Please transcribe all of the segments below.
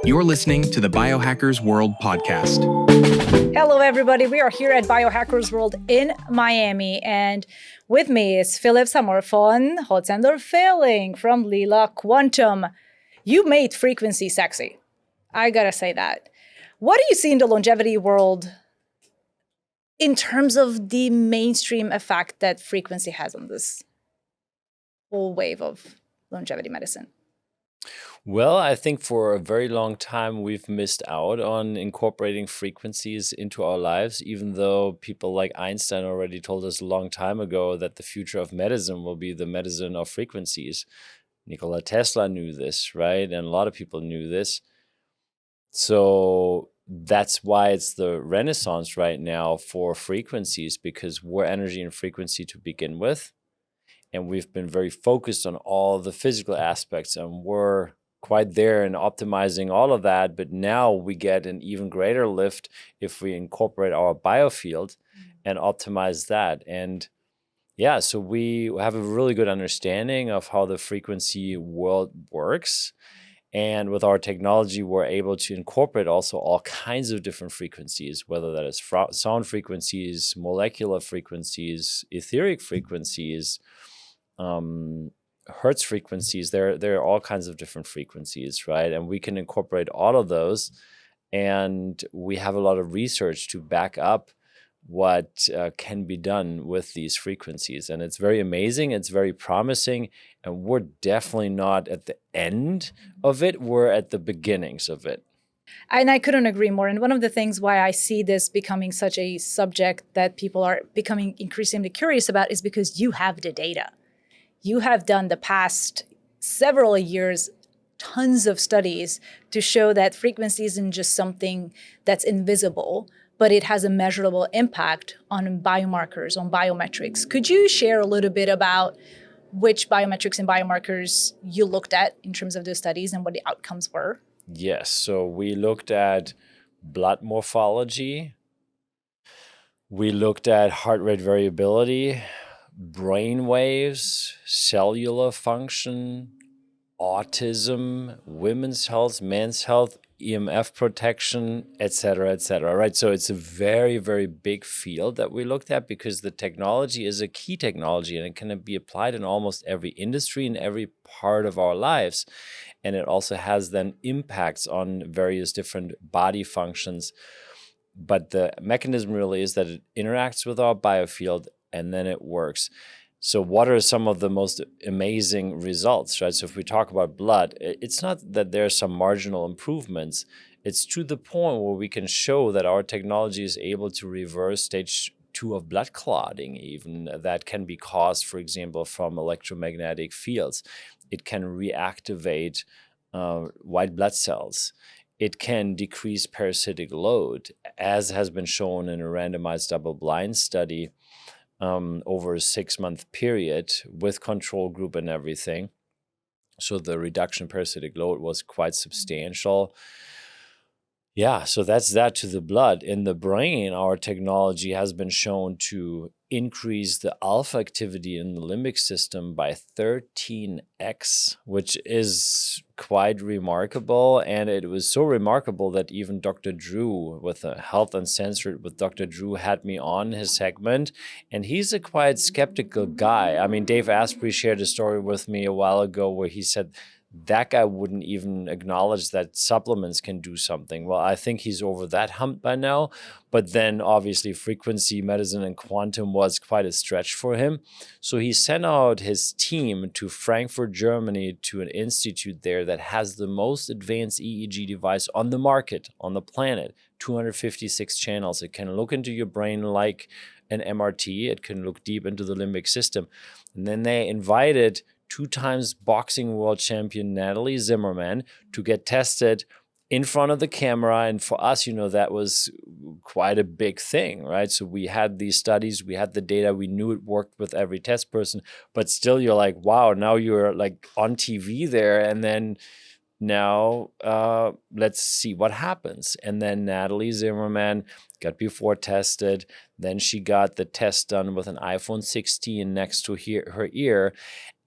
You're listening to the Biohackers World podcast. Hello, everybody. We are here at Biohackers World in Miami, and with me is Philipp Samor von Holtzendorff-Fehling from Leela Quantum. You made frequency sexy. I gotta say that. What do you see in the longevity world in terms of the mainstream effect that frequency has on this whole wave of longevity medicine? Well, I think for a very long time we've missed out on incorporating frequencies into our lives, even though people like Einstein already told us a long time ago that the future of medicine will be the medicine of frequencies. Nikola Tesla knew this, right? And a lot of people knew this. So that's why it's the renaissance right now for frequencies, because we're energy and frequency to begin with. And we've been very focused on all the physical aspects, and we're quite there in optimizing all of that. But now we get an even greater lift if we incorporate our biofield and optimize that. And yeah, so we have a really good understanding of how the frequency world works. And with our technology, we're able to incorporate also all kinds of different frequencies, whether that is sound frequencies, molecular frequencies, etheric frequencies, hertz frequencies. There are all kinds of different frequencies, right? And we can incorporate all of those. And we have a lot of research to back up what can be done with these frequencies. And it's very amazing. It's very promising. And we're definitely not at the end of it. We're at the beginnings of it. And I couldn't agree more. And one of the things why I see this becoming such a subject that people are becoming increasingly curious about is because you have the data. You have done the past several years tons of studies to show that frequency isn't just something that's invisible, but it has a measurable impact on biomarkers, on biometrics. Could you share a little bit about which biometrics and biomarkers you looked at in terms of those studies and what the outcomes were? Yes, so we looked at blood morphology, we looked at heart rate variability, brain waves, cellular function, autism, women's health, men's health, EMF protection, et cetera, right? So it's a very, very big field that we looked at because the technology is a key technology and it can be applied in almost every industry and every part of our lives. And it also has then impacts on various different body functions. But the mechanism really is that it interacts with our biofield and then it works. So what are some of the most amazing results, right? So if we talk about blood, it's not that there are some marginal improvements. It's to the point where we can show that our technology is able to reverse stage 2 of blood clotting, even that can be caused, for example, from electromagnetic fields. It can reactivate white blood cells. It can decrease parasitic load, as has been shown in a randomized double-blind study over a 6-month period with control group and everything. So the reduction in parasitic load was quite substantial. Yeah, so that's that to the blood. In the brain, our technology has been shown to increase the alpha activity in the limbic system by 13x, which is quite remarkable. And it was so remarkable that even Dr. Drew with Health Uncensored with Dr. Drew had me on his segment. And he's a quite skeptical guy. I mean, Dave Asprey shared a story with me a while ago where he said, that guy wouldn't even acknowledge that supplements can do something. Well, I think he's over that hump by now. But then obviously frequency medicine and quantum was quite a stretch for him. So he sent out his team to Frankfurt, Germany, to an institute there that has the most advanced EEG device on the market, on the planet, 256 channels. It can look into your brain like an MRT. It can look deep into the limbic system. And then they invited 2-time boxing world champion Natalie Zimmerman to get tested in front of the camera. And for us, that was quite a big thing, right? So we had these studies, we had the data, we knew it worked with every test person, but still you're like, wow, now you're like on TV there. And then now let's see what happens. And then Natalie Zimmerman got before tested. Then she got the test done with an iPhone 16 next to her ear.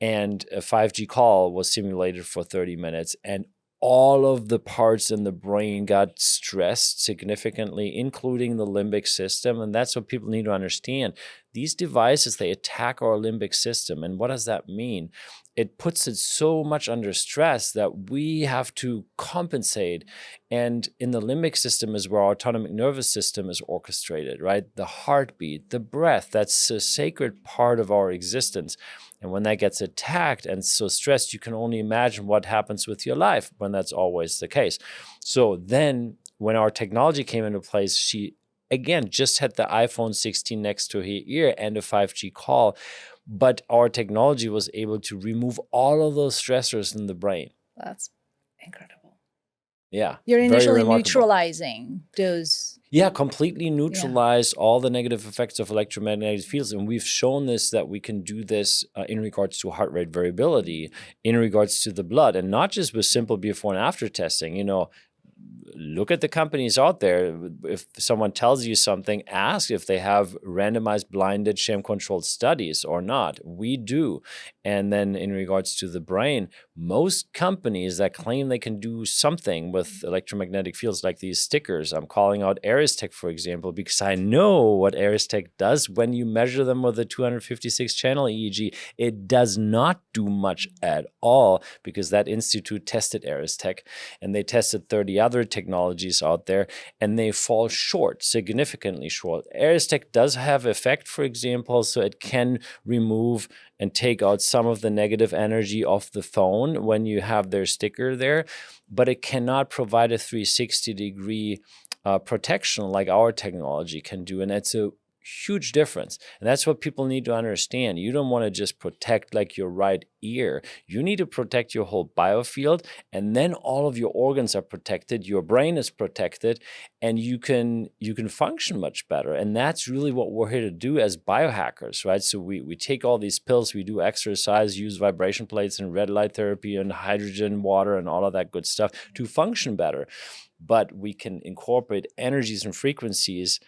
And a 5G call was simulated for 30 minutes. And all of the parts in the brain got stressed significantly, including the limbic system. And that's what people need to understand. These devices, they attack our limbic system. And what does that mean? It puts it so much under stress that we have to compensate. And in the limbic system is where our autonomic nervous system is orchestrated, right? The heartbeat, the breath, that's a sacred part of our existence. And when that gets attacked and so stressed, you can only imagine what happens with your life when that's always the case. So then when our technology came into place, she, again, just had the iPhone 16 next to her ear and a 5G call. But our technology was able to remove all of those stressors in the brain. That's incredible. Yeah. You're initially remarkable. neutralizing those. Yeah, completely neutralize all the negative effects of electromagnetic fields. And we've shown this, that we can do this in regards to heart rate variability, in regards to the blood, and not just with simple before and after testing. You know, look at the companies out there. If someone tells you something, ask if they have randomized, blinded, sham-controlled studies or not. We do. And then in regards to the brain, most companies that claim they can do something with electromagnetic fields, like these stickers, I'm calling out Aristech, for example, because I know what Aristech does when you measure them with a 256-channel EEG. It does not do much at all, because that institute tested Aristech, and they tested 30 other technologies out there, and they fall short, significantly short. Aristech does have effect, for example, so it can remove and take out some of the negative energy off the phone when you have their sticker there, but it cannot provide a 360-degree protection like our technology can do, and it's a huge difference. And that's what people need to understand. You don't want to just protect like your right ear. You need to protect your whole biofield, and then all of your organs are protected, your brain is protected, and you can function much better. And that's really what we're here to do as biohackers, right? So we take all these pills, we do exercise, use vibration plates and red light therapy and hydrogen, water, and all of that good stuff to function better. But we can incorporate energies and frequencies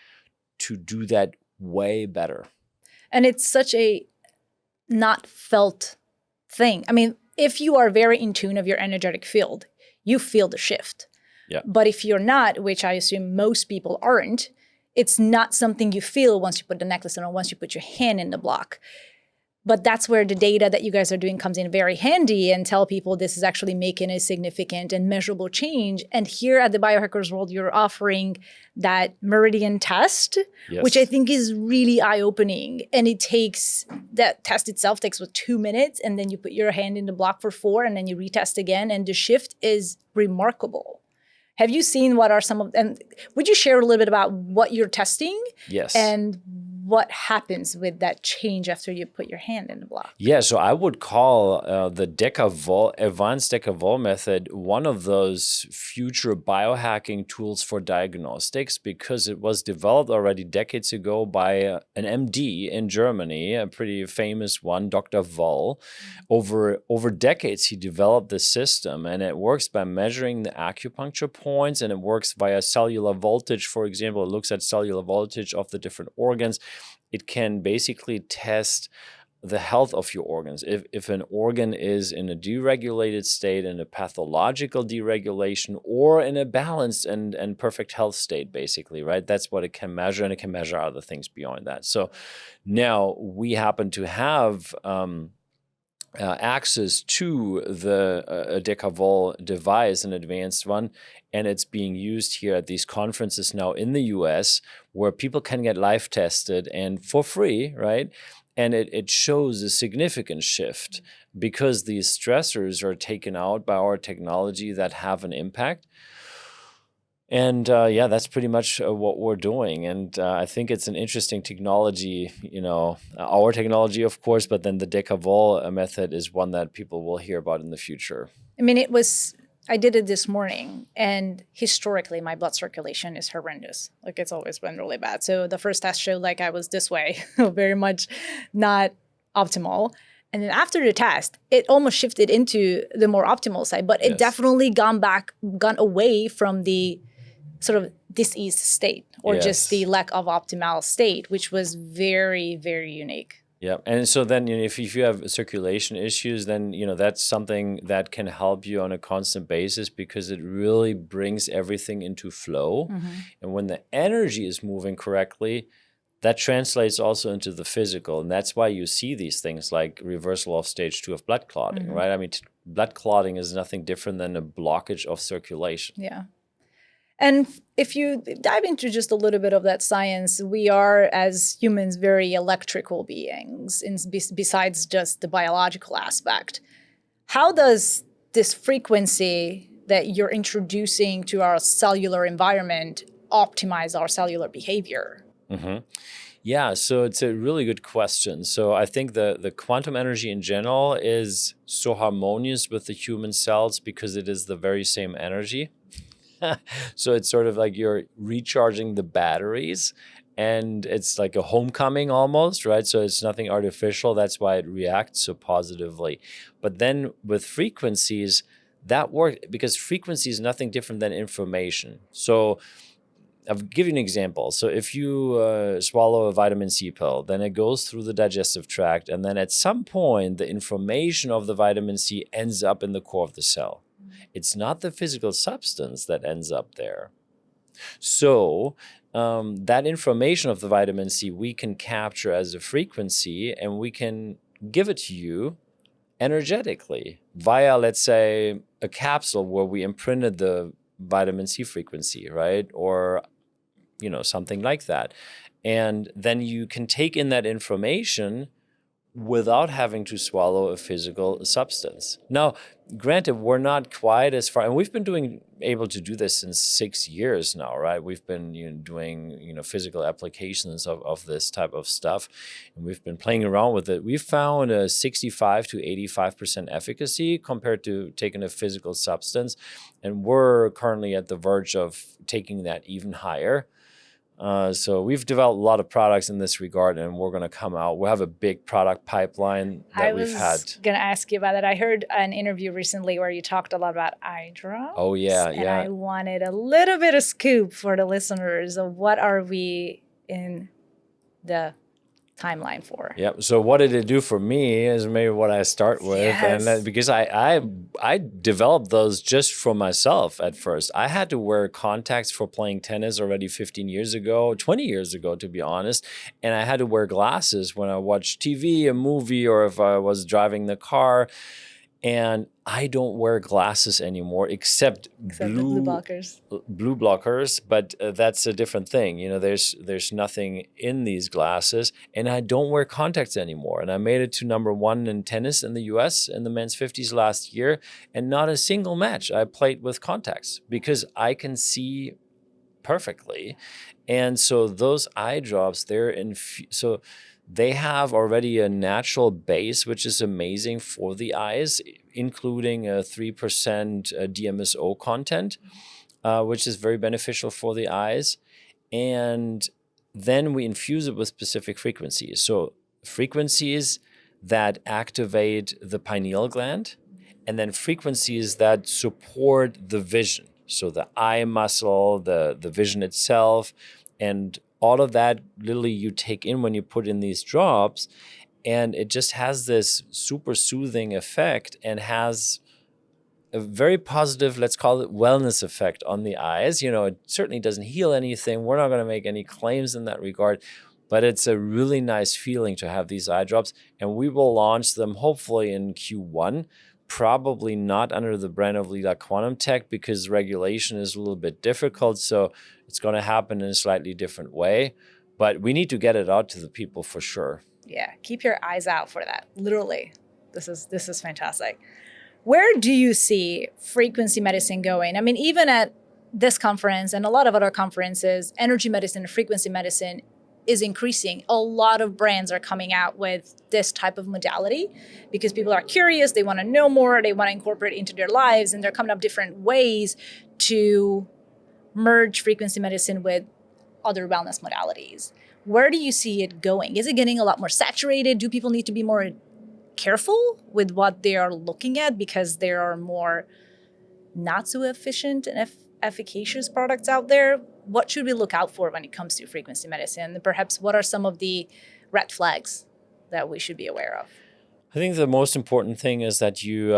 to do that way better. And it's such a not felt thing. I mean, if you are very in tune of your energetic field, you feel the shift. Yeah. But if you're not, which I assume most people aren't, it's not something you feel once you put the necklace on or once you put your hand in the block. But that's where the data that you guys are doing comes in very handy, and tell people this is actually making a significant and measurable change. And here at the Biohackers World, you're offering that Meridian test, Yes. which I think is really eye-opening. And it takes, that test itself takes 2 minutes, and then you put your hand in the block for 4, and then you retest again. And the shift is remarkable. Have you seen what are some of, and would you share a little bit about what you're testing? Yes. And what happens with that change after you put your hand in the block? Yeah, so I would call the Decavole, advanced Decavole method, one of those future biohacking tools for diagnostics, because it was developed already decades ago by an MD in Germany, a pretty famous one, Dr. Voll. Over decades, he developed this system, and it works by measuring the acupuncture points, and it works via cellular voltage. For example, it looks at cellular voltage of the different organs. It can basically test the health of your organs. If an organ is in a deregulated state, in a pathological deregulation, or in a balanced and perfect health state, basically, right? That's what it can measure, and it can measure other things beyond that. So now we happen to have access to the Decavole device, an advanced one, and it's being used here at these conferences now in the US, where people can get live tested and for free, right? And it shows a significant shift because these stressors are taken out by our technology that have an impact. And yeah, that's pretty much what we're doing. And I think it's an interesting technology, you know, our technology, of course, but then the Decavole method is one that people will hear about in the future. I mean, I did it this morning, and historically my blood circulation is horrendous. Like, it's always been really bad. So the first test showed like I was this way, very much not optimal. And then after the test, it almost shifted into the more optimal side, but it definitely gone away from the sort of diseased state, or just the lack of optimal state, which was very, very unique. Yeah, and so then if you have circulation issues, then that's something that can help you on a constant basis because it really brings everything into flow. And when the energy is moving correctly, that translates also into the physical, and that's why you see these things like reversal of stage 2 of blood clotting, right? I mean, blood clotting is nothing different than a blockage of circulation. Yeah. And if you dive into just a little bit of that science, we are, as humans, very electrical beings, besides just the biological aspect. How does this frequency that you're introducing to our cellular environment optimize our cellular behavior? Yeah, so it's a really good question. So I think the quantum energy in general is so harmonious with the human cells because it is the very same energy. So it's sort of like you're recharging the batteries and it's like a homecoming almost, right? So it's nothing artificial. That's why it reacts so positively. But then with frequencies, that works because frequency is nothing different than information. So I'll give you an example. So if you swallow a vitamin C pill, then it goes through the digestive tract. And then at some point, the information of the vitamin C ends up in the core of the cell. It's not the physical substance that ends up there. So that information of the vitamin C, we can capture as a frequency and we can give it to you energetically via, let's say, a capsule where we imprinted the vitamin C frequency, right? Or, something like that. And then you can take in that information without having to swallow a physical substance. Now, granted, we're not quite as far, and we've been able to do this since 6 years now, right? We've been doing physical applications of this type of stuff, and we've been playing around with it. We've found a 65 to 85% efficacy compared to taking a physical substance, and we're currently at the verge of taking that even higher. So we've developed a lot of products in this regard, and we're going to come out. We'll have a big product pipeline that we've had. I was going to ask you about that. I heard an interview recently where you talked a lot about eye drops. Oh, yeah, and I wanted a little bit of scoop for the listeners of what are we in the timeline for. Yep. So what did it do for me is maybe what I start with. Yes. And that, because I developed those just for myself at first. I had to wear contacts for playing tennis already 15 years ago, 20 years ago, to be honest. And I had to wear glasses when I watched TV, a movie, or if I was driving the car. And I don't wear glasses anymore except blue blockers. Blue blockers, but that's a different thing. There's nothing in these glasses, and I don't wear contacts anymore. And I made it to number 1 in tennis in the US in the men's 50s last year, and not a single match I played with contacts because I can see perfectly. And so those eye drops, they have already a natural base, which is amazing for the eyes, including a 3% DMSO content, which is very beneficial for the eyes. And then we infuse it with specific frequencies. So frequencies that activate the pineal gland, and then frequencies that support the vision. So the eye muscle, the vision itself, and all of that literally you take in when you put in these drops, and it just has this super soothing effect and has a very positive, let's call it wellness effect on the eyes. It certainly doesn't heal anything. We're not going to make any claims in that regard, but it's a really nice feeling to have these eye drops, and we will launch them hopefully in Q1. Probably not under the brand of Lila Quantum Tech because regulation is a little bit difficult. So it's going to happen in a slightly different way. But we need to get it out to the people for sure. Yeah, keep your eyes out for that. Literally, this is fantastic. Where do you see frequency medicine going? I mean, even at this conference and a lot of other conferences, energy medicine and frequency medicine is increasing. A lot of brands are coming out with this type of modality because people are curious, they want to know more, they want to incorporate it into their lives, and they're coming up different ways to merge frequency medicine with other wellness modalities. Where do you see it going? Is it getting a lot more saturated? Do people need to be more careful with what they are looking at because there are more not so efficient and efficacious products out there? What should we look out for when it comes to frequency medicine? And perhaps what are some of the red flags? that we should be aware of? I think the most important thing is that you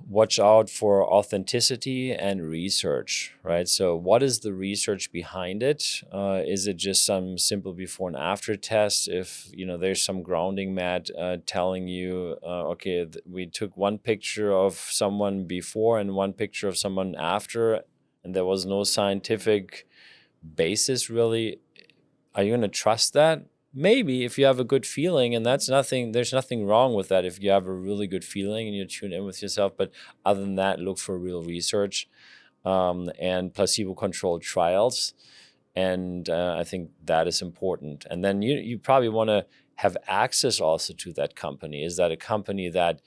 watch out for authenticity and research, right? So what is the research behind it? Is it just some simple before and after test? If, there's some grounding mat telling you, okay, we took one picture of someone before and one picture of someone after, and there was no scientific basis really. Are you going to trust that? Maybe if you have a good feeling, and there's nothing wrong with that if you have a really good feeling and you tune in with yourself. But other than that, look for real research and placebo-controlled trials. And I think that is important. And then you probably want to have access also to that company. Is that a company that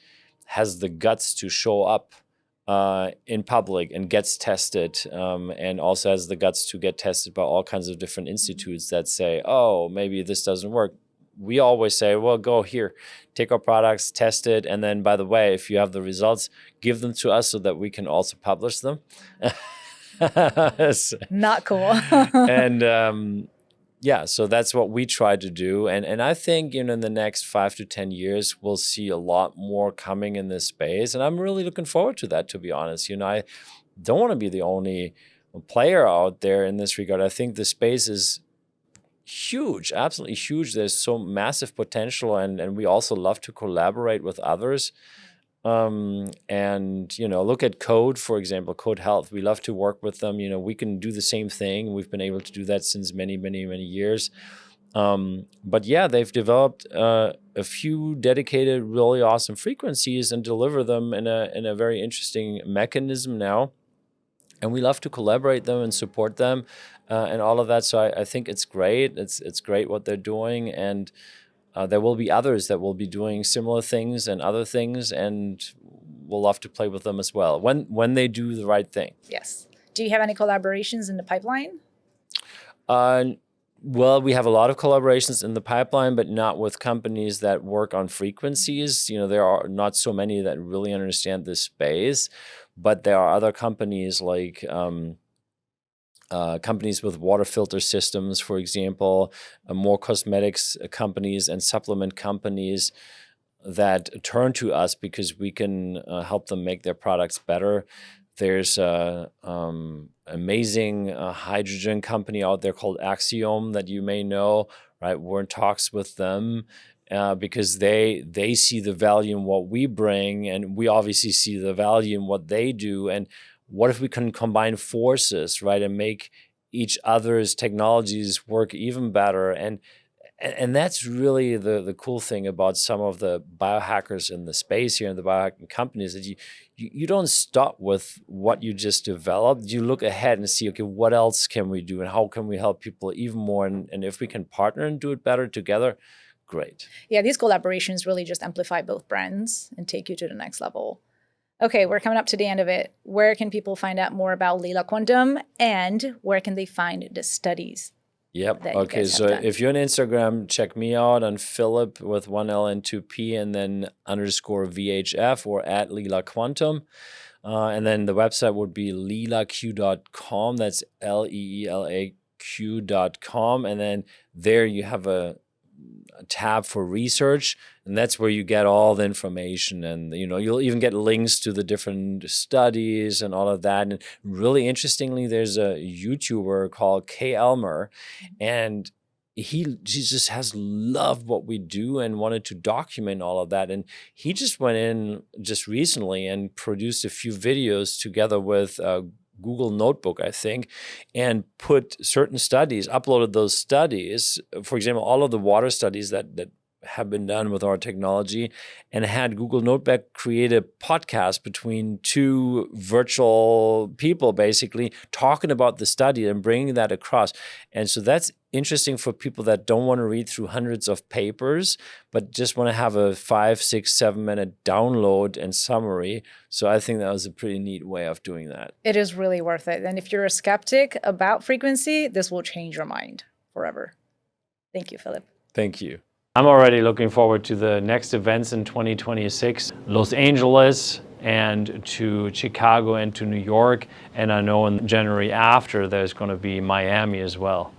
has the guts to show up in public and gets tested, and also has the guts to get tested by all kinds of different institutes that say, oh, maybe this doesn't work. We always say, well, go here, take our products, test it, and then, by the way, if you have the results, give them to us so that we can also publish them. Not cool. And yeah, so that's what we try to do. And I think, in the next 5 to 10 years, we'll see a lot more coming in this space. And I'm really looking forward to that, to be honest. I don't want to be the only player out there in this regard. I think the space is huge, absolutely huge. There's so massive potential. And we also love to collaborate with others. And, look at Code, for example, Code Health. We love to work with them. We can do the same thing. We've been able to do that since many, many, many years. But yeah, they've developed a few dedicated, really awesome frequencies and deliver them in a very interesting mechanism now. And we love to collaborate them and support them and all of that. So I think it's great. It's great what they're doing. And there will be others that will be doing similar things and other things, and we'll love to play with them as well when they do the right thing. Yes. Do you have any collaborations in the pipeline? Well, we have a lot of collaborations in the pipeline, but not with companies that work on frequencies. There are not so many that really understand this space, but there are other companies like companies with water filter systems, for example, more cosmetics companies and supplement companies that turn to us because we can help them make their products better. There's an amazing hydrogen company out there called Axiom that you may know, right? We're in talks with them because they see the value in what we bring, and we obviously see the value in what they do. And what if we can combine forces, right, and make each other's technologies work even better? And that's really the cool thing about some of the biohackers in the space here, and the biohacking companies, that you don't stop with what you just developed. You look ahead and see, okay, what else can we do, and how can we help people even more? And if we can partner and do it better together, great. Yeah, these collaborations really just amplify both brands and take you to the next level. Okay, we're coming up to the end of it. Where can people find out more about Lila Quantum, and where can they find the studies? Yep. Okay, so if you're on Instagram, check me out on Philipp with 1 L and 2 P and then _VHF, or at Lila Quantum. And then the website would be leelaq.com. That's LEELAQ.com. And then there you have a tab for research, and that's where you get all the information, and you'll even get links to the different studies and all of that. And really interestingly, there's a YouTuber called K. Elmer, and he just has loved what we do and wanted to document all of that. And he just went in just recently and produced a few videos together with Google Notebook, I think, and put certain studies, uploaded those studies, for example, all of the water studies that have been done with our technology, and had Google Notebook create a podcast between two virtual people, basically talking about the study and bringing that across. And so that's interesting for people that don't want to read through hundreds of papers, but just want to have a 5, 6, 7 minute download and summary. So I think that was a pretty neat way of doing that. It is really worth it. And if you're a skeptic about frequency, this will change your mind forever. Thank you, Philipp. Thank you. I'm already looking forward to the next events in 2026, Los Angeles and to Chicago and to New York. And I know in January after, there's going to be Miami as well.